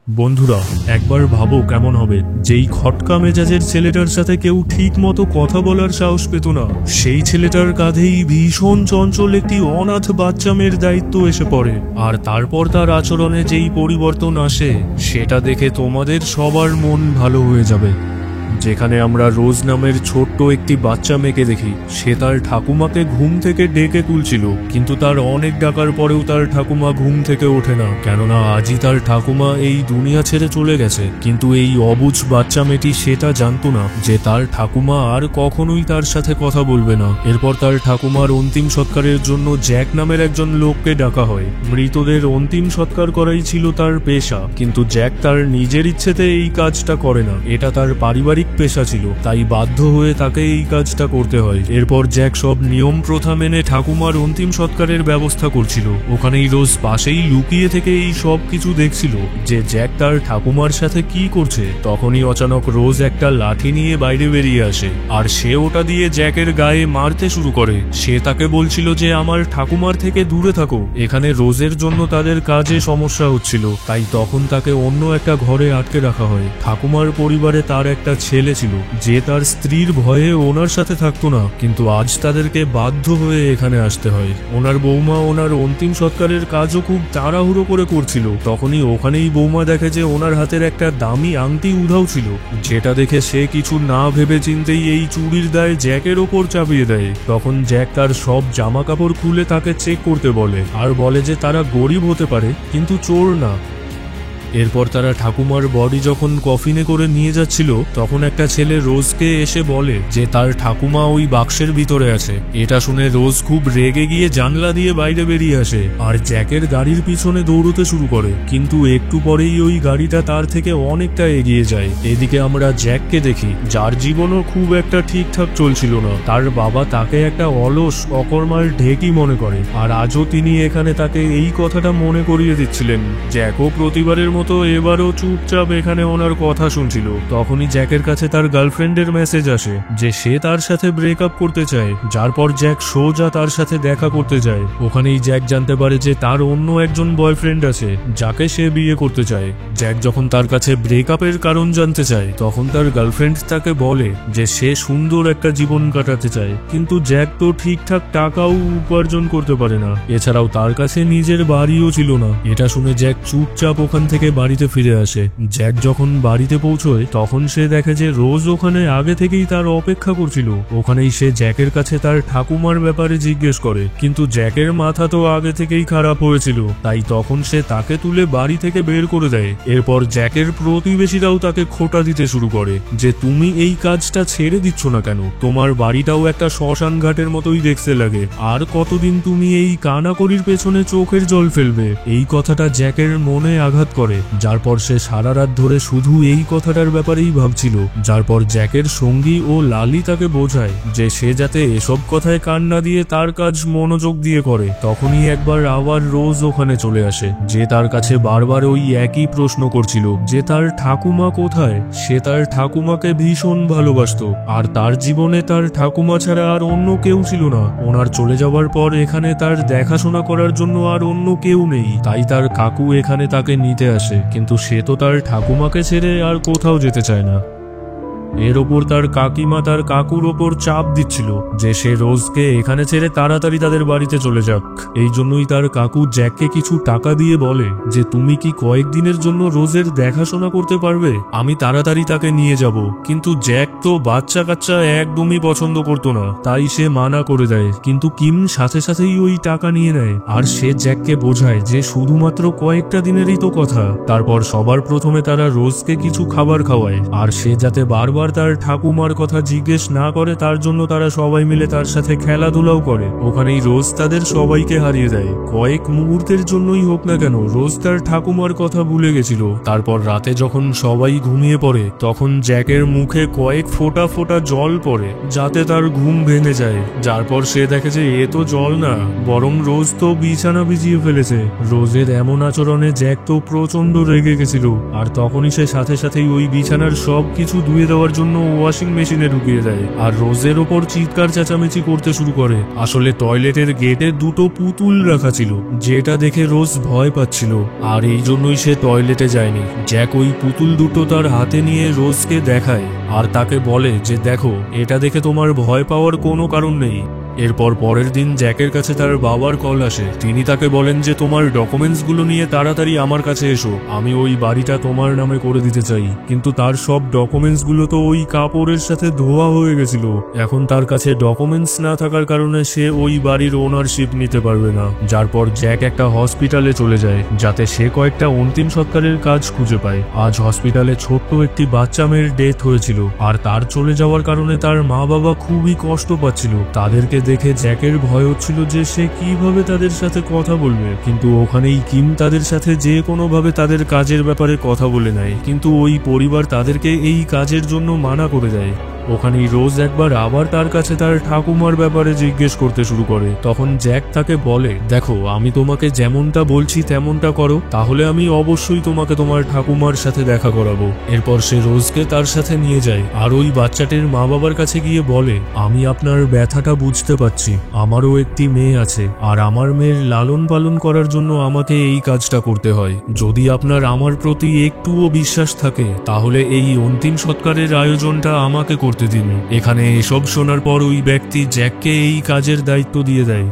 বন্ধুরা, একবার ভাবো কেমন হবে যেই খটকা মেজাজের ছেলেটার সাথে কেউ ঠিক মতো কথা বলার সাহস পেত না, সেই ছেলেটার কাঁধেই ভীষণ চঞ্চল একটি অনাথ বাচ্চা মেয়ের দায়িত্ব এসে পড়ে। আর তারপর তার আচরণে যেই পরিবর্তন আসে সেটা দেখে তোমাদের সবার মন ভালো হয়ে যাবে। যেখানে আমরা রোজ নামের ছোট্ট একটি বাচ্চা মেয়েকে দেখি, সে তার ঠাকুমাকে ঘুম থেকে ডেকে তুলছিল, কিন্তু তার অনেক ডাকার পরেও তার ঠাকুমা ঘুম থেকে ওঠে না, কেননা আজই তার ঠাকুমা এই দুনিয়া ছেড়ে চলে গেছে। কিন্তু এই অবুঝ বাচ্চা মেয়েটি সেটা জানতো না যে তার ঠাকুমা আর কখনোই তার সাথে কথা বলবে না। এরপর তার ঠাকুমার অন্তিম সৎকারের জন্য জ্যাক নামের একজন লোককে ডাকা হয়। মৃতদের অন্তিম সৎকার করাই ছিল তার পেশা, কিন্তু জ্যাক তার নিজের ইচ্ছেতে এই কাজটা করে না, এটা তার পারিবারিক পেশা ছিল, তাই বাধ্য হয়ে তাকে এই কাজটা করতে হয়। এরপর জ্যাক সব নিয়ম প্রথা মেনে ঠাকুমার অন্তিম সৎকারের ব্যবস্থা করছিল। ওখানেই রোজ পাশেই লুকিয়ে থেকে এই সব কিছু দেখছিল যে জ্যাক তার ঠাকুমার সাথে কি করছে। তখনই অচানক রোজ একটা লাঠি নিয়ে বাইরে বেরিয়ে আসে, আর সে ওটা দিয়ে জ্যাকের গায়ে মারতে শুরু করে। সে তাকে বলছিল যে আমার ঠাকুমার থেকে দূরে থাকো। এখানে রোজের জন্য তাদের কাজে সমস্যা হচ্ছিল, তাই তখন তাকে অন্য একটা ঘরে আটকে রাখা হয়। ঠাকুমার পরিবারে তার একটা ছেলে ছিল যে তার স্ত্রীর ভয়ে ওনার সাথে থাকতো না, কিন্তু আজ তাদেরকে বাধ্য হয়ে এখানে আসতে হয়। ওনার বৌমা ওনার অন্তিম সৎকারের কাজও খুব তাড়াহুড়ো করে করছিল। তখনই ওখানেই বৌমা দেখে যে ওনার হাতের একটা দামি আংটি উধাও ছিল, যেটা দেখে সে কিছু না ভেবে চিন্তেই এই চুরির দায় জ্যাকের ওপর চাপিয়ে দেয়। তখন জ্যাক তার সব জামা কাপড় খুলে তাকে চেক করতে বলে, আর বলে যে তারা গরিব হতে পারে কিন্তু চোর না। এরপর তারা ঠাকুমার বডি যখন কফিনে করে নিয়ে যাচ্ছিল, তখন একটা ছেলে রোজকে এসে বলে যে তার ঠাকুমা ওই বাক্সের ভিতরে আছে। এটা শুনে রোজ খুব রেগে গিয়ে জানলা দিয়ে বাইরে বেরিয়ে আসে আর জ্যাকের গাড়ির পিছনে দৌড়তে শুরু করে, কিন্তু একটু পরেই ওই গাড়িটা তার থেকে অনেকটা এগিয়ে যায়। এদিকে আমরা জ্যাককে দেখি, যার জীবনও খুব একটা ঠিকঠাক চলছিল না। তার বাবা তাকে একটা অলস অকর্মার ঢেকি মনে করে, আর আজও তিনি এখানে তাকে এই কথাটা মনে করিয়ে দিচ্ছিলেন। জ্যাকও প্রতিবারের মতো এবারও চুপচাপ এখানে ওনার কথা শুনছিল। তখনই জ্যাকের কাছে তার গার্লফ্রেন্ডের মেসেজ আসে যে সে তার সাথে ব্রেকআপ করতে চায়, যার পর জ্যাক সোজা তার সাথে দেখা করতে যায়। ওখানেই জ্যাক জানতে পারে যে তার অন্য একজন বয়ফ্রেন্ড আছে যাকে সে বিয়ে করতে চায়। জ্যাক যখন তার কাছে ব্রেকআপের কারণ জানতে চায়, তখন তার গার্লফ্রেন্ড তাকে বলে যে সে সুন্দর একটা জীবন কাটাতে চায়, কিন্তু জ্যাক তো ঠিকঠাক টাকাও উপার্জন করতে পারে না, এছাড়াও তার কাছে নিজের বাড়িও ছিল না। এটা শুনে জ্যাক চুপচাপ ওখান থেকে বাড়িতে ফিরে আসে। জ্যাক যখন বাড়িতে পৌঁছয়, তখন সে দেখে যে রোজ ওখানে আগে থেকেই তার অপেক্ষা করছিল। ওখানেই সে জ্যাকের কাছে তার ঠাকুমার ব্যাপারে জিজ্ঞেস করে, কিন্তু জ্যাকের মাথা তো আগে থেকেই খারাপ হয়েছিল, তাই তখন সে তাকে তুলে বাড়ি থেকে বের করে দেয়। এরপর জ্যাকের প্রতিবেশীরাও তাকে খোঁটা দিতে শুরু করে যে তুমি এই কাজটা ছেড়ে দিচ্ছ না কেন, তোমার বাড়িটাও একটা শ্মশান ঘাটের মতোই দেখতে লাগে, আর কতদিন তুমি এই কানাকড়ির পেছনে চোখের জল ফেলবে। এই কথাটা জ্যাকের মনে আঘাত করে, যার পর সে সারা রাত ধরে শুধু এই কথাটার ব্যাপারেই ভাবছিল। যার পর জ্যাকের সঙ্গী ও লালি তাকে বোঝায় যে সে যাতে এসব কথায় কান না দিয়ে তার কাজ মনোযোগ দিয়ে করে। তখনই একবার আবার রোজ ওখানে চলে আসে, যে তার কাছে বারবার ওই একই প্রশ্ন করছিল যে তার ঠাকুমা কোথায়। সে তার ঠাকুমাকে ভীষণ ভালোবাসতো, আর তার জীবনে তার ঠাকুমা ছাড়া আর অন্য কেউ ছিল না। ওনার চলে যাওয়ার পর এখানে তার দেখাশোনা করার জন্য আর অন্য কেউ নেই, তাই তার কাকু এখানে তাকে নিতে আসে, কিন্তু সে তো তার ঠাকুমাকে ছেড়ে আর কোথাও যেতে চায় না। এর ওপর তার কাকিমা তার কাকুর ওপর চাপ দিচ্ছিল যে সে রোজকে এখানে ছেড়ে তাড়াতাড়ি তাদের বাড়িতে চলে যাক। এই জন্যই তার কাকু জ্যাককে কিছু টাকা দিয়ে বলে যে তুমি কি কয়েকদিনের জন্য রোজের দেখাশোনা করতে পারবে, আমি তাড়াতাড়ি তাকে নিয়ে যাব। কিন্তু জ্যাক তো বাচ্চা কাচ্চা একদমই পছন্দ করতো না, তাই সে মানা করে দেয়, কিন্তু কিম সাথে সাথেই ওই টাকা নিয়ে নেয়, আর সে জ্যাককে বোঝায় যে শুধুমাত্র কয়েকটা দিনেরই তো কথা। তারপর সবার প্রথমে তারা রোজকে কিছু খাবার খাওয়ায়, আর সে যাতে বারবার তার ঠাকুমার কথা জিজ্ঞেস না করে তার জন্য তারা সবাই মিলে তার সাথে খেলাধুলাও করে। ওখানেই রোজ তাদের সবাইকে হারিয়ে দেয়। কয়েক মুহূর্তের জন্যই হোক না কেন, রোজ তার ঠাকুমার কথা ভুলে গেছিল। তারপর রাতে যখন সবাই ঘুমিয়ে পড়ে, তখন জ্যাকের মুখে কয়েক ফোঁটা ফোঁটা জল পড়ে, যাতে তার ঘুম ভেঙে যায়। যার পর সে দেখে যে এ তো জল না, বরং রোজ তো বিছানা ভিজিয়ে ফেলেছে। রোজের এমন আচরণে জ্যাক তো প্রচন্ড রেগে গেছিল, আর তখনই সে সাথে সাথেই ওই বিছানার সব কিছু ধুয়ে দেওয়ার জন্য ওয়াশিং মেশিনে ঢুকিয়ে দেয় আর রোজের ওপর চিৎকার চেঁচামেচি করতে শুরু করে। আসলে টয়লেটের গেটে দুটো পুতুল রাখা ছিল, যেটা দেখে রোজ ভয় পাচ্ছিল, আর এই জন্যই সে টয়লেটে যায়নি। জ্যাক ওই পুতুল দুটো তার হাতে নিয়ে রোজকে দেখায় আর তাকে বলে যে দেখো, এটা দেখে তোমার ভয় পাওয়ার কোনো কারণ নেই। এরপর পরের দিন জ্যাকের কাছে তার বাবার কল আসে। তিনি তাকে বলেন যে তোমার ডকুমেন্টসগুলো নিয়ে তাড়াতাড়ি আমার কাছে এসো, আমি ওই বাড়িটা তোমার নামে করে দিতে চাই। কিন্তু তার সব ডকুমেন্টসগুলো তো ওই কাপড়ের সাথে ধোয়া হয়ে গেছিল। এখন তার কাছে ডকুমেন্টস না থাকার কারণে সে ওই বাড়ির ওনারশিপ নিতে পারবে না। যার পর জ্যাক একটা হসপিটালে চলে যায় যাতে সে কয়েকটা অন্তিম সৎকারের কাজ খুঁজে পায়। আজ হসপিটালে ছোট্ট একটি বাচ্চা মেয়ের ডেথ হয়েছিল, আর তার চলে যাওয়ার কারণে তার মা বাবা খুবই কষ্ট পাচ্ছিল। তাদেরকে দেখে জ্যাকের ভয় হচ্ছিল যে সে কিভাবে তাদের সাথে কথা বলবে, কিন্তু ওখানেই কিম তাদের সাথে যে কোনোভাবে তাদের কাজের ব্যাপারে কথা বলে নেয়। কিন্তু ওই পরিবার তাদেরকে এই কাজের জন্য মানা করে দেয়। ওখানেই রোজ একবার আবার তার কাছে তার ঠাকুমার ব্যাপারে জিজ্ঞেস করতে শুরু করে। তখন জ্যাক তাকে বলে, দেখো, আমি তোমাকে যেমনটা বলছি তেমনটা করো, তাহলে আমি অবশ্যই তোমাকে তোমার ঠাকুমার সাথে দেখা করাবো। এরপর সে রোজকে তার সাথে নিয়ে যায় আর ওই বাচ্চাটির মা বাবার কাছে গিয়ে বলে, আমি আপনার ব্যথাটা বুঝতে পারছি, আমারও একটি মেয়ে আছে, আর আমার মেয়ের লালন পালন করার জন্য আমাকে এই কাজটা করতে হয়। যদি আপনার আমার প্রতি একটুও বিশ্বাস থাকে তাহলে এই অন্তিম সৎকারের আয়োজনটা আমাকে করতে দিন। এখানে এসব শোনার পর ওই ব্যক্তি জ্যাককে এই কাজের দায়িত্ব দিয়ে দেয়।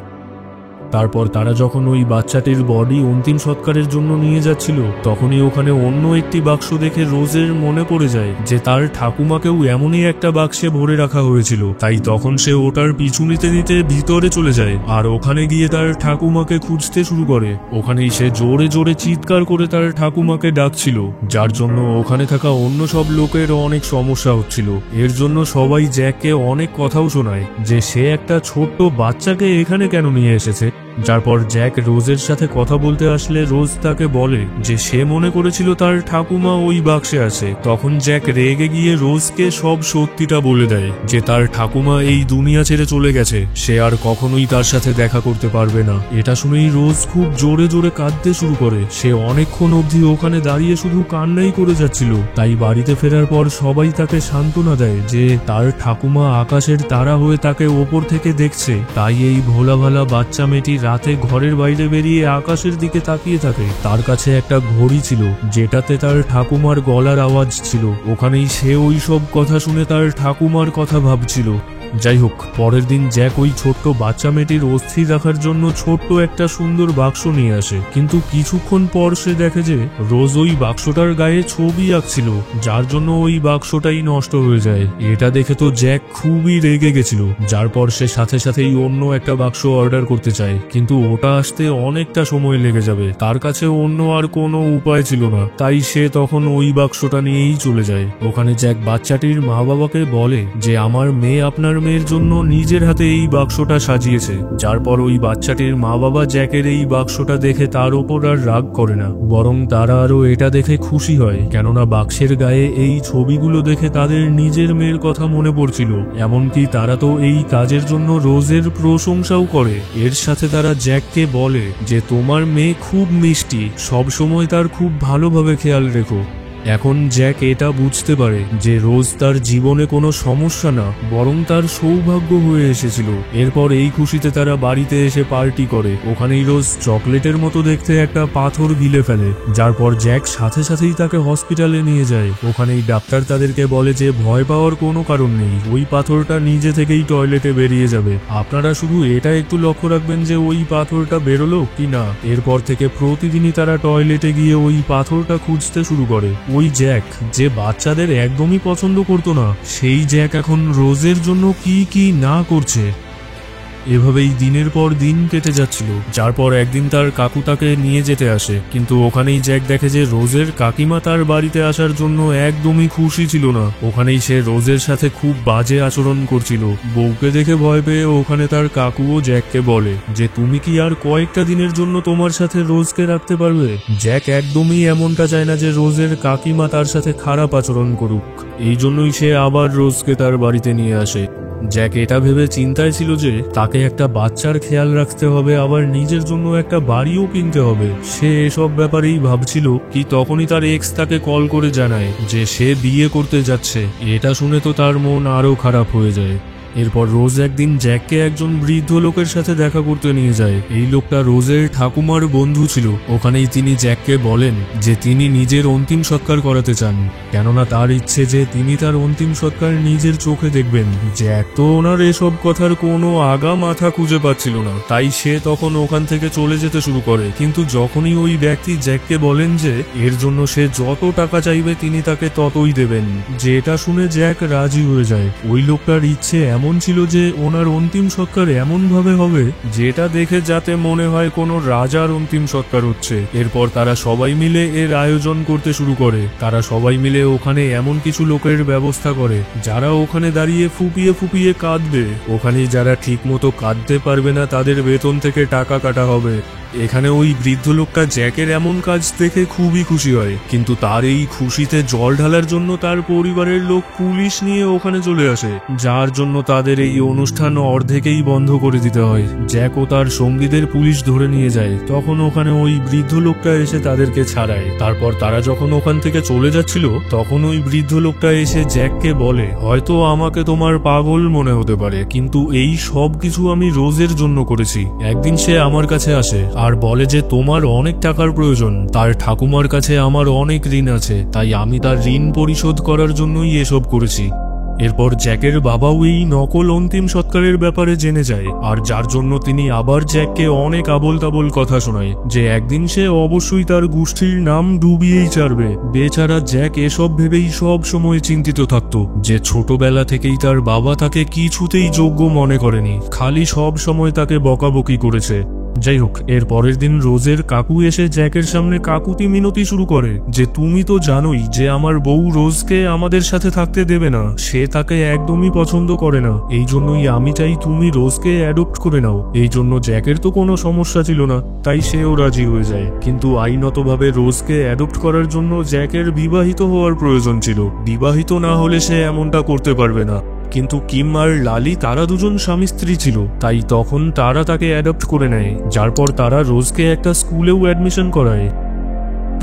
তারপর তারা যখন ওই বাচ্চাটির বডি অন্তিম সৎকারের জন্য নিয়ে যাচ্ছিল, তখনই ওখানে অন্য একটি বাক্স দেখে রোজের মনে পড়ে যায় যে তার ঠাকুমাকেও এমনই একটা বাক্সে ভরে রাখা হয়েছিল। তাই তখন সে ওটার পিছু নিতে নিতে ভিতরে চলে যায় আর ওখানে গিয়ে তার ঠাকুমাকে খুঁজতে শুরু করে। ওখানেই সে জোরে জোরে চিৎকার করে তার ঠাকুমাকে ডাকছিল, যার জন্য ওখানে থাকা অন্য সব লোকের অনেক সমস্যা হচ্ছিল। এর জন্য সবাই জ্যাককে অনেক কথাও শোনায় যে সে একটা ছোট্ট বাচ্চাকে এখানে কেন নিয়ে এসেছে। যার পর জ্যাক রোজের সাথে কথা বলতে আসলে রোজ তাকে বলে যে সে মনে করেছিল তার ঠাকুমা ওই বাক্সে আছে। তখন জ্যাক রেগে গিয়ে রোজকে সব সত্যিটা বলে দেয় যে তার ঠাকুমা এই দুনিয়া ছেড়ে চলে গেছে, সে আর কখনোই তার সাথে দেখা করতে পারবে না। এটা শুনেই রোজ খুব জোরে জোরে কাঁদতে শুরু করে। সে অনেকক্ষণ অবধি ওখানে দাঁড়িয়ে শুধু কান্নাই করে যাচ্ছিল। তাই বাড়িতে ফেরার পর সবাই তাকে সান্ত্বনা দেয় যে তার ঠাকুমা আকাশের তারা হয়ে তাকে ওপর থেকে দেখছে। তাই এই ভোলা ভালা বাচ্চা মেয়েটি রাতে ঘরের বাইরে বেরিয়ে আকাশের দিকে তাকিয়ে থাকে। তার কাছে একটা ঘড়ি ছিল যেটাতে তার ঠাকুমার গলার আওয়াজ ছিল। ওখানেই সে ওই সব কথা শুনে তার ঠাকুমার কথা ভাবছিল। যাই হোক, পরের দিন জ্যাক ওই ছোট্ট বাচ্চা মেয়েটির অস্থি রাখার জন্য ছোট্ট একটা সুন্দর বাক্স নিয়ে আসে। কিন্তু কিছুক্ষণ পর সে দেখে যে রোজ ওই বাক্সটার গায়ে ছবি আঁকছিল, যার জন্য ওই বাক্সটাই নষ্ট হয়ে যায়। এটা দেখে তো জ্যাক খুবই রেগে গেছিল। যার পর সে সাথে সাথেই অন্য একটা বাক্স অর্ডার করতে চায়, কিন্তু ওটা আসতে অনেকটা সময় লেগে যাবে। তার কাছে অন্য আর কোনো উপায় ছিল না, তাই সে তখন ওই বাক্সটা নিয়েই চলে যায়। ওখানে জ্যাক বাচ্চাটির মা বাবাকে বলে যে আমার মেয়ে আপনার মেয়ের জন্য নিজের হাতে এই বাক্সটা সাজিয়েছে। যার পর ওই বাচ্চাটির মা বাবা জ্যাকের এই বাক্সটা দেখে তার ওপর আর রাগ করে না, বরং তারা আরো এটা দেখে খুশি হয়, কেননা বাক্সের গায়ে এই ছবিগুলো দেখে তাদের নিজের মেয়ের কথা মনে পড়ছিল। এমনকি তারা তো এই কাজের জন্য রোজের প্রশংসাও করে। এর সাথে তারা জ্যাককে বলে যে তোমার মেয়ে খুব মিষ্টি, সব সময় তার খুব ভালোভাবে খেয়াল রেখো। এখন জ্যাক এটা বুঝতে পারে যে রোজ তার জীবনে কোনো সমস্যা না, বরং তার সৌভাগ্য হয়ে এসেছিল। এরপর এই খুশিতে তারা বাড়িতে এসে পার্টি করে। ওখানেই রোজ চকলেটের মতো দেখতে একটা পাথর গিলে ফেলে, যার পর জ্যাক সাথে সাথেই তাকে হসপিটালে নিয়ে যায়। ওখানেই ডাক্তার তাদেরকে বলে যে ভয় পাওয়ার কোনো কারণ নেই, ওই পাথরটা নিজে থেকেই টয়লেটে বেরিয়ে যাবে। আপনারা শুধু এটা একটু লক্ষ্য রাখবেন যে ওই পাথরটা বেরোলো কিনা। এরপর থেকে প্রতিদিনই তারা টয়লেটে গিয়ে ওই পাথরটা খুঁজতে শুরু করে। ওই জ্যাক যে বাচ্চাদের একদমই পছন্দ করতো না, সেই জ্যাক এখন রোজের জন্য কি কি না করছে। এভাবেই দিনের পর দিন কেটে যাচ্ছিল। যার পর একদিন তার কাকু তাকে নিয়ে যেতে আসে, কিন্তু ওখানেই জ্যাক দেখে যে রোজের কাকিমা তার বাড়িতে আসার জন্য একদমই খুশি ছিল না। ওখানেই সে রোজের সাথে খুব বাজে আচরণ করছিল। বউকে দেখে ভয় পেয়ে ওখানে তার কাকুও জ্যাককে বলে যে তুমি কি আর কয়েকটা দিনের জন্য তোমার সাথে রোজকে রাখতে পারবে। জ্যাক একদমই এমনটা চায় না যে রোজের কাকিমা তার সাথে খারাপ আচরণ করুক। এই জন্যই সে আবার রোজকে তার বাড়িতে নিয়ে আসে। জ্যাক এটা ভেবে চিন্তায় ছিল যে তাকে একটা বাচ্চার খেয়াল রাখতে হবে, আবার নিজের জন্য একটা বাড়িও কিনতে হবে। সে এসব ব্যাপারেই ভাবছিল কি তখনই তার এক্স তাকে কল করে জানায় যে সে বিয়ে করতে যাচ্ছে। এটা শুনে তো তার মন আরো খারাপ হয়ে যায়। এরপর রোজ একদিন জ্যাককে একজন বৃদ্ধ লোকের সাথে দেখা করতে নিয়ে যায়। এই লোকটা রোজের ঠাকুমার বন্ধু ছিল। ওখানেই তিনি জ্যাককে বলেন যে তিনি নিজের অন্তিম সৎকার করাতে চান, কেননা তার ইচ্ছে যে তিনি তার অন্তিম সৎকার নিজের চোখে দেখবেন। জ্যাক তো ওনার এসব কথার কোনো আগা মাথা খুঁজে পাচ্ছিল না, তাই সে তখন ওখান থেকে চলে যেতে শুরু করে। কিন্তু যখনই ওই ব্যক্তি জ্যাককে বলেন যে এর জন্য সে যত টাকা চাইবে তিনি তাকে ততই দেবেন, যেটা শুনে জ্যাক রাজি হয়ে যায়। ওই লোকটার ইচ্ছে এমন ছিল যে ওনার অন্তিম সৎকার এমন ভাবে হবে যেটা দেখে যাতে মনে হয় কোনো রাজার অন্তিম সৎকার হচ্ছে। এরপর তারা সবাই মিলে এর আয়োজন করতে শুরু করে। তারা সবাই মিলে ওখানে এমন কিছু লোকের ব্যবস্থা করে যারা ওখানে দাঁড়িয়ে ফুপিয়ে ফুপিয়ে কাঁদবে। ওখানে যারা ঠিক মতো কাঁদতে পারবে না তাদের বেতন থেকে টাকা কাটা হবে। এখানে ওই বৃদ্ধ লোকটা জ্যাকের এমন কাজ দেখে খুবই খুশি হয়, কিন্তু তার এই খুশিতে জল ঢালার জন্য তার পরিবারের লোক পুলিশ নিয়ে ওখানে চলে আসে, যার জন্য তাদের এই অনুষ্ঠান অর্ধেকেই বন্ধ করে দিতে হয়। জ্যাক ও তার সঙ্গীদের পুলিশ ধরে নিয়ে যায়। তখন ওখানে ওই বৃদ্ধ লোকটা এসে তাদেরকে ছাড়ায়। তারপর তারা যখন ওখান থেকে চলে যাচ্ছিল তখন ওই বৃদ্ধ লোকটা এসে জ্যাককে বলে, হয়তো আমাকে তোমার পাগল মনে হতে পারে, কিন্তু এই সব কিছু আমি রোজের জন্য করেছি। একদিন সে আমার কাছে আসে আর বলে যে তোমার অনেক টাকার প্রয়োজন, তার ঠাকুমার কাছে আমার অনেক ঋণ আছে, তাই আমি তার ঋণ পরিশোধ করার জন্যই এসব করেছি। এরপর জ্যাকের বাবাও এই নকল অন্তিম সৎকারের ব্যাপারে জেনে যায়, আর যার জন্য তিনি আবার জ্যাককে অনেক আবোল তাবোল কথা শোনায় যে একদিন সে অবশ্যই তার গোষ্ঠীর নাম ডুবিয়েই ছাড়বে। বেচারা জ্যাক এসব ভেবেই সব সময় চিন্তিত থাকত যে ছোটবেলা থেকেই তার বাবা তাকে কিছুতেই যোগ্য মনে করেনি, খালি সব সময় তাকে বকাবকি করেছে। যাই হোক, এর পরের দিন রোজের কাকু এসে জ্যাকের সামনে কাকুতি মিনতি শুরু করে যে তুমি তো জানোই যে আমার বউ রোজকে আমাদের সাথে থাকতে দেবে না, সে তাকে একদমই পছন্দ করে না, এই জন্যই আমি চাই তুমি রোজকে অ্যাডপ্ট করে নাও। এই জন্য জ্যাকের তো কোনো সমস্যা ছিল না, তাই সেও রাজি হয়ে যায়। কিন্তু আইনতভাবে রোজকে অ্যাডপ্ট করার জন্য জ্যাকের বিবাহিত হওয়ার প্রয়োজন ছিল। বিবাহিত না হলে সে এমনটা করতে পারবে না। কিন্তু কিম আর লালি তারা দুজন স্বামী স্ত্রী ছিল, তাই তখন তারা তাকে অ্যাডপ্ট করে নেয়, যার পর তারা রোজকে একটা স্কুলেও অ্যাডমিশন করায়।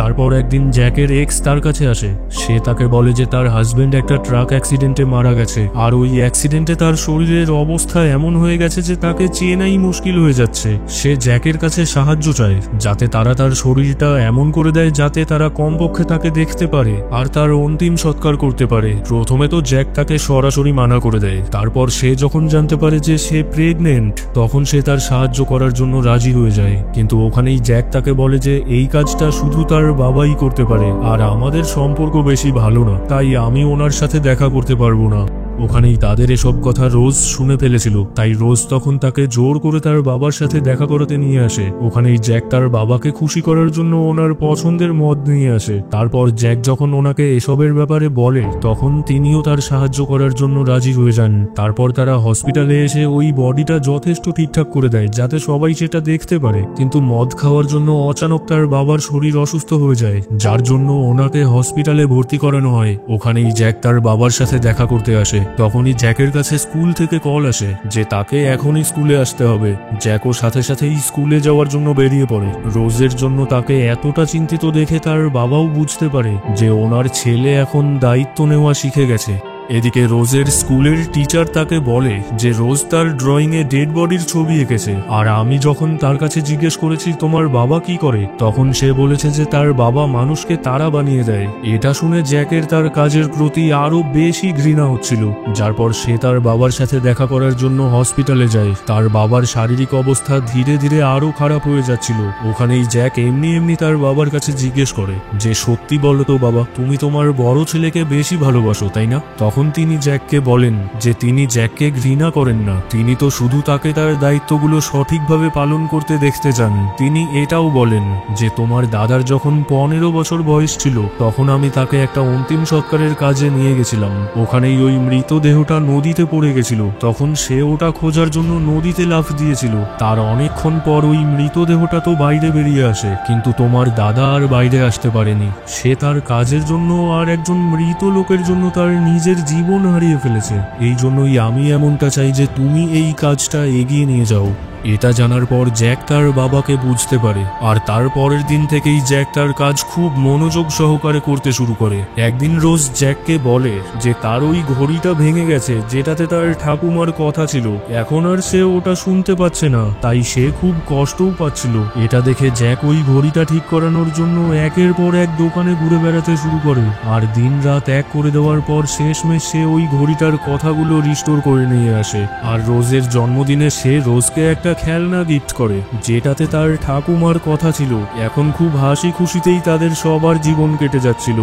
তারপর একদিন জ্যাকের এক্স তার কাছে আসে। সে তাকে বলে যে তার হাজবেন্ড একটা ট্রাক অ্যাক্সিডেন্টে মারা গেছে, আর ওই অ্যাক্সিডেন্টে তার শরীরের অবস্থা এমন হয়ে গেছে যে তাকে চেনাই মুশকিল হয়ে যাচ্ছে। সে জ্যাকের কাছে সাহায্য চায় যাতে তারা তার শরীরটা এমন করে দেয় যাতে তারা কমপক্ষে তাকে দেখতে পারে আর তার অন্তিম সৎকার করতে পারে। প্রথমে তো জ্যাক তাকে সরাসরি মানা করে দেয়, তারপর সে যখন জানতে পারে যে সে প্রেগনেন্ট তখন সে তার সাহায্য করার জন্য রাজি হয়ে যায়। কিন্তু ওখানেই জ্যাক তাকে বলে যে এই কাজটা শুধু তার বাবাই করতে পারে, আর আমাদের সম্পর্ক বেশি ভালো না, তাই আমি ওনার সাথে দেখা করতে পারবো না। ওখানেই তাদের এসব কথা রোজ শুনে ফেলেছিল, তাই রোজ তখন তাকে জোর করে তার বাবার সাথে দেখা করাতে নিয়ে আসে। ওখানেই জ্যাক তার বাবাকে খুশি করার জন্য ওনার পছন্দের মদ নিয়ে আসে। তারপর জ্যাক যখন ওনাকে এসবের ব্যাপারে বলে তখন তিনিও তার সাহায্য করার জন্য রাজি হয়ে যান। তারপর তারা হসপিটালে এসে ওই বডিটা যথেষ্ট ঠিকঠাক করে দেয় যাতে সবাই সেটা দেখতে পারে। কিন্তু মদ খাওয়ার জন্য অচানক তার বাবার শরীর অসুস্থ হয়ে যায়, যার জন্য ওনাকে হসপিটালে ভর্তি করানো হয়। ওখানেই জ্যাক তার বাবার সাথে দেখা করতে আসে। তখনই জ্যাকের কাছে স্কুল থেকে কল আসে যে তাকে এখনই স্কুলে আসতে হবে। জ্যাকও সাথে সাথেই স্কুলে যাওয়ার জন্য বেরিয়ে পড়ে। রোজের জন্য তাকে এতটা চিন্তিত দেখে তার বাবাও বুঝতে পারে যে ওনার ছেলে এখন দায়িত্ব নেওয়া শিখে গেছে। এদিকে রোজের স্কুলের টিচার তাকে বলে যে রোজ তার ড্রয়িংয়ে ডেড বডির ছবি এঁকেছে, আর আমি যখন তার কাছে জিজ্ঞেস করেছি তোমার বাবা কি করে, তখন সে বলেছে যে তার বাবা মানুষকে তারা বানিয়ে দেয়। এটা শুনে জ্যাকের তার কাজের প্রতি আরো বেশি ঘৃণা হচ্ছিল, যার পর সে তার বাবার সাথে দেখা করার জন্য হসপিটালে যায়। তার বাবার শারীরিক অবস্থা ধীরে ধীরে আরো খারাপ হয়ে যাচ্ছিল। ওখানেই জ্যাক এমনি এমনি তার বাবার কাছে জিজ্ঞেস করে যে সত্যি বলো তো বাবা, তুমি তোমার বড় ছেলেকে বেশি ভালোবাসো তাই না? তখন তিনি জ্যাককে বলেন যে তিনি জ্যাককে ঘৃণা করেন না, তিনি তো শুধু তাকে তার দায়িত্বগুলো সঠিকভাবে পালন করতে দেখতে চান। তিনি এটাও বলেন যে তোমার দাদার যখন 15 বছর বয়স ছিল তখন আমি তাকে একটা অন্তিম সৎকারের কাজে নিয়ে গেছিলাম। ওখানেই ওই মৃতদেহটা নদীতে পড়ে গেছিল, তখন সে ওটা খোঁজার জন্য নদীতে লাফ দিয়েছিল। তার অনেকক্ষণ পর ওই মৃতদেহটা তো বাইরে বেরিয়ে আসে, কিন্তু তোমার দাদা আর বাইরে আসতে পারেনি। সে তার কাজের জন্য আর একজন মৃত লোকের জন্য তার নিজের জীবন হারিয়ে ফেলেছে। এই জন্যই আমি এমনটা চাই যে তুমি এই কাজটা এগিয়ে নিয়ে যাও। এটা জানার পর জ্যাক তার বাবাকে বুঝতে পারে, আর তার পরের দিন থেকেই জ্যাক তার কাজ খুব মনোযোগ সহকারে করতে শুরু করে। একদিন রোজ জ্যাককে বলে যে তার ওই ঘড়িটা ভেঙে গেছে যেটাতে তার ঠাকুমার কথা ছিল, এখন আর সে ওটা শুনতে পাচ্ছে না, তাই সে খুব কষ্টও পাচ্ছিল। এটা দেখে জ্যাক ওই ঘড়িটা ঠিক করানোর জন্য একের পর এক দোকানে ঘুরে বেড়াতে শুরু করে, আর দিন রাত এক করে দেওয়ার পর শেষমেশ সে ওই ঘড়িটার কথাগুলো রিস্টোর করে নিয়ে আসে। আর রোজের জন্মদিনে সে রোজকে একটা খেলনা গিফট করে যেটাতে তার ঠাকুমার কথা ছিল। এখন খুব হাসি খুশিতেই তাদের সবার জীবন কেটে যাচ্ছিল।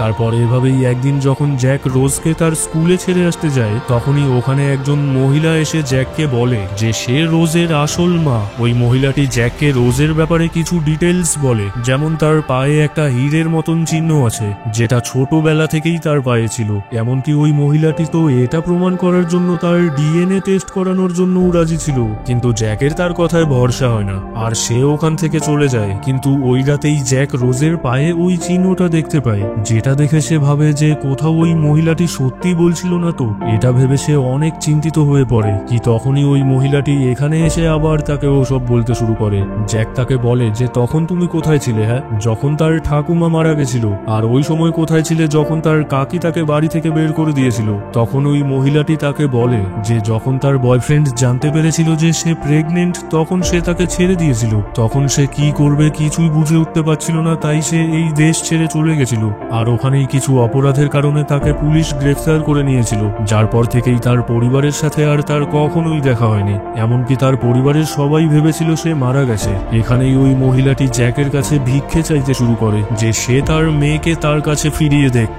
তারপর এভাবেই একদিন যখন জ্যাক রোজকে তার স্কুলে ছেড়ে আসতে যায়, তখনই ওখানে একজন মহিলা এসে জ্যাককে বলে যে সে রোজের আসল মা। ওই মহিলাটি জ্যাককে রোজের ব্যাপারে কিছু ডিটেলস বলে, যেমন তার পায়ে একটা হীরের মতন চিহ্ন আছে যেটা ছোটবেলা থেকেই তার পায়ে ছিল। এমনকি ওই মহিলাটি তো এটা প্রমাণ করার জন্য তার ডিএনএ টেস্ট করানোর জন্য রাজি ছিল, কিন্তু জ্যাকের তার কথায় ভরসা হয় না, আর সে ওখান থেকে চলে যায়। কিন্তু ওই রাতেই জ্যাক রোজের পায়ে ওই চিহ্নটা দেখতে পায়, যেটা দেখে সে ভাবে যে কোথাও ওই মহিলাটি সত্যি বলছিল না তো। এটা ভেবে সে অনেক চিন্তিত হয়ে পড়ে। কি তখনই ওই মহিলাটি এখানে এসে আবার তাকে ওসব বলতে শুরু করে। জ্যাক তাকে বলে যে তখন তুমি কোথায় ছিলে, হ্যাঁ, যখন তার ঠাকুমা মারা গেছিল? আর ওই সময় কোথায় ছিলে যখন তার কাকি তাকে বাড়ি থেকে বের করে দিয়েছিল? তখন ওই মহিলাটি তাকে বলে যে যখন তার বয়ফ্রেন্ড জানতে পেরেছিল যে সে প্রেগনেন্ট, তখন সে তাকে ছেড়ে দিয়েছিল। তখন সে কি করবে কিছুই বুঝে উঠতে পারছিল না, তাই সে এই দেশ ছেড়ে চলে গেছিল। আর ওখানেই কিছু অপরাধের কারণে তাকে পুলিশ গ্রেফতার করে নিয়েছিল, যার পর থেকেই তার পরিবারের সাথে আর তার কখনোই দেখা হয়নি। এমনকি তার পরিবারের সবাই ভেবেছিল সে মারা গেছে। এখানেই ওই মহিলাটি জ্যাকের কাছে ভিক্ষে চাইতে শুরু করে যে সে তার মেয়েকে তার কাছে ফিরিয়ে দেখ।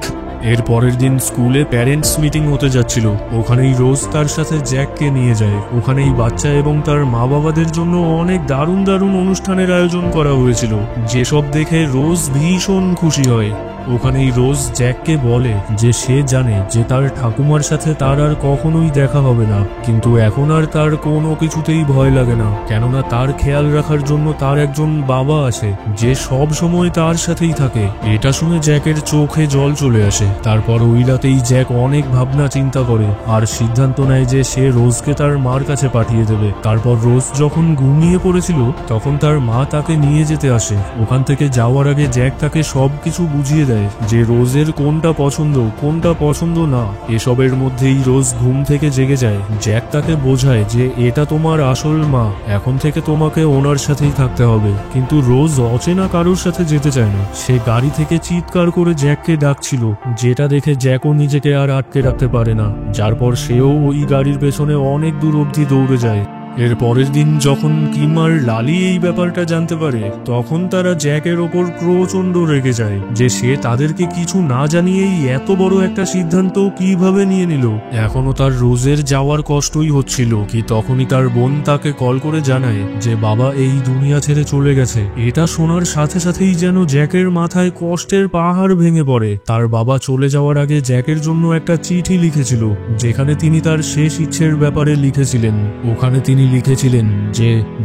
এর পরের দিন স্কুলে প্যারেন্টস মিটিং হতে যাচ্ছিল। ওখানেই রোজ তার সাথে জ্যাককে নিয়ে যায়। ওখানেই বাচ্চা এবং তার মা বাবাদের জন্য অনেক দারুণ দারুণ অনুষ্ঠানের আয়োজন করা হয়েছিল, যেসব দেখে রোজ ভীষণ খুশি হয়। ওখানেই রোজ জ্যাককে বলে যে সে জানে যে তার ঠাকুমার সাথে তার আর কখনোই দেখা হবে না, কিন্তু এখন আর তার কোনো কিছুতেই ভয় লাগে না, কেননা তার খেয়াল রাখার জন্য তার একজন বাবা আছে যে সব সময় তার সাথেই থাকে। এটা শুনে জ্যাকের চোখে জল চলে আসে। তারপর ওই রাতেই জ্যাক অনেক ভাবনা চিন্তা করে আর সিদ্ধান্ত নেয় যে সে রোজকে তার মার কাছে পাঠিয়ে দেবে। তারপর রোজ যখন ঘুমিয়ে পড়েছিল তখন তার মা তাকে নিয়ে যেতে আসে। ওখান থেকে যাওয়ার আগে জ্যাক তাকে সবকিছু বুঝিয়ে দেয় যে রোজের কোনটা পছন্দ কোনটা পছন্দ না। এসবের মধ্যেই রোজ ঘুম থেকে জেগে যায়। জ্যাক তাকে বোঝায় যে এটা তোমার আসল মা, এখন থেকে তোমাকে ওনার সাথেই থাকতে হবে। কিন্তু রোজ অচেনা কারোর সাথে যেতে চায় না। সে গাড়ি থেকে চিৎকার করে জ্যাককে ডাকছিল, যেটা দেখে জ্যাকও নিজেকে আর আটকে রাখতে পারে না, যার পর সেও ওই গাড়ির পেছনে অনেক দূর অবধি দৌড়ে যায়। এর পরের দিন যখন কিম আর লালি এই ব্যাপারটা জানতে পারে, তখন তারা জ্যাকের ওপর প্রচন্ড রেগে যায় যে সে তাদেরকে কিছু না জানিয়েই এত বড় একটা সিদ্ধান্ত কিভাবে নিয়ে নিল। এখনো তার রোজের যাওয়ার কষ্টই হচ্ছিল কি তখনই তার বোন তাকে কল করে জানায় যে বাবা এই দুনিয়া ছেড়ে চলে গেছে। এটা শোনার সাথে সাথেই যেন জ্যাকের মাথায় কষ্টের পাহাড় ভেঙে পড়ে। তার বাবা চলে যাওয়ার আগে জ্যাকের জন্য একটা চিঠি লিখেছিল, যেখানে তিনি তার শেষ ইচ্ছের ব্যাপারে লিখেছিলেন। ওখানে তিনি লিখেছিলেন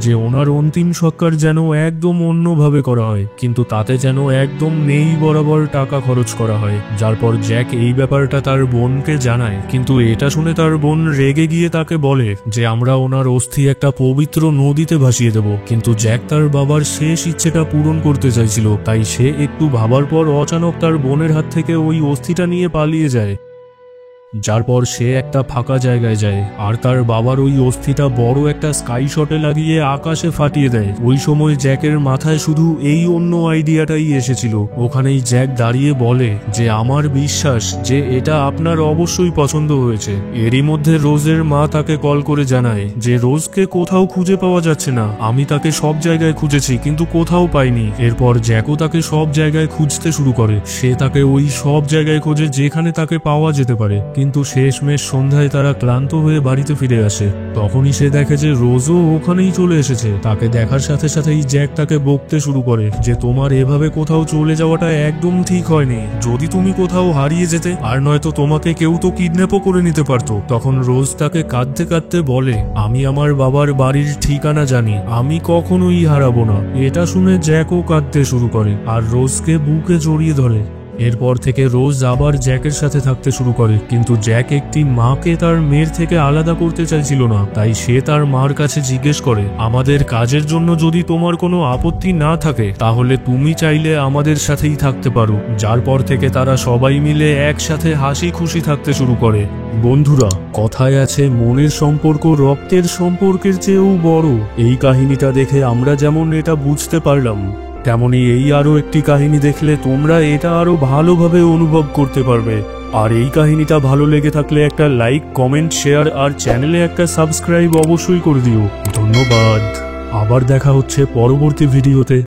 যে ওনার অন্তিম সৎকার যেন একদম অন্যভাবে করা হয়, কিন্তু তাতে যেন একদম নেই বরাবর টাকা খরচ করা হয়। যার পর জ্যাক এই ব্যাপারটা তার বোনকে জানায়, কিন্তু এটা শুনে তার বোন রেগে গিয়ে তাকে বলে যে আমরা ওনার অস্থি একটা পবিত্র নদীতে ভাসিয়ে দেব। কিন্তু জ্যাক তার বাবার শেষ ইচ্ছেটা পূরণ করতে চাইছিল, তাই সে একটু ভাবার পর অচানক তার বোনের হাত থেকে ওই অস্থিটা নিয়ে পালিয়ে যায়। যার পর সে একটা ফাঁকা জায়গায় যায় আর তার বাবার ওই অস্থিটা বড় একটা স্কাই শটে লাগিয়ে আকাশে ফাটিয়ে দেয়। ওই সময় জ্যাকের মাথায় শুধু এই অন্য আইডিয়াটাই এসেছিল। ওখানেই জ্যাক দাঁড়িয়ে বলে যে আমার বিশ্বাস যে এটা আপনার অবশ্যই পছন্দ হয়েছে। এরই মধ্যে রোজের মা তাকে কল করে জানায় যে রোজকে কোথাও খুঁজে পাওয়া যাচ্ছে না, আমি তাকে সব জায়গায় খুঁজেছি কিন্তু কোথাও পাইনি। এরপর জ্যাকও তাকে সব জায়গায় খুঁজতে শুরু করে। সে তাকে ওই সব জায়গায় খোঁজে যেখানে তাকে পাওয়া যেতে পারে, কিন্তু শেষমেশ সন্ধ্যায় তারা ক্লান্ত হয়ে বাড়িতে ফিরে আসে। তখনই সে দেখে যে রোজও ওখানেই চলে এসেছে। তাকে দেখার সাথে সাথেই জ্যাক তাকে বকতে শুরু করে যে তোমার এভাবে কোথাও চলে যাওয়াটা একদম ঠিক হয়নি। যদি তুমি কোথাও হারিয়ে যেতে, আর নয়তো তোমাকে কেউ তো কিডন্যাপও করে নিতে পারতো। তখন রোজ তাকে কাঁদতে কাঁদতে বলে আমি আমার বাবার বাড়ির ঠিকানা জানি, আমি কখনোই হারাবো না। এটা শুনে জ্যাকও কাঁদতে শুরু করে আর রোজকে বুকে জড়িয়ে ধরে। এরপর থেকে রোজ আবার জ্যাকের সাথে থাকতে শুরু করে, কিন্তু জ্যাক একটি মাকে তার মেয়ের থেকে আলাদা করতে চাইছিল না। তাই সে তার মার কাছে জিজ্ঞেস করে, আমাদের কাজের জন্য যদি তোমার কোনো আপত্তি না থাকে তাহলে তুমি চাইলে আমাদের সাথেই থাকতে পারো। যার পর থেকে তারা সবাই মিলে একসাথে হাসি খুশি থাকতে শুরু করে। বন্ধুরা, কথায় আছে মনের সম্পর্ক রক্তের সম্পর্কের চেয়েও বড়। এই কাহিনীটা দেখে আমরা যেমন এটা বুঝতে পারলাম, তেমনি এই আরো একটি কাহিনী দেখলে তোমরা এটা আরো ভালোভাবে অনুভব করতে পারবে। আর এই কাহিনীটা ভালো লেগে থাকলে একটা লাইক, কমেন্ট, শেয়ার আর চ্যানেলে একটা সাবস্ক্রাইব অবশ্যই করে দিও। ধন্যবাদ। আবার দেখা হচ্ছে পরবর্তী ভিডিওতে।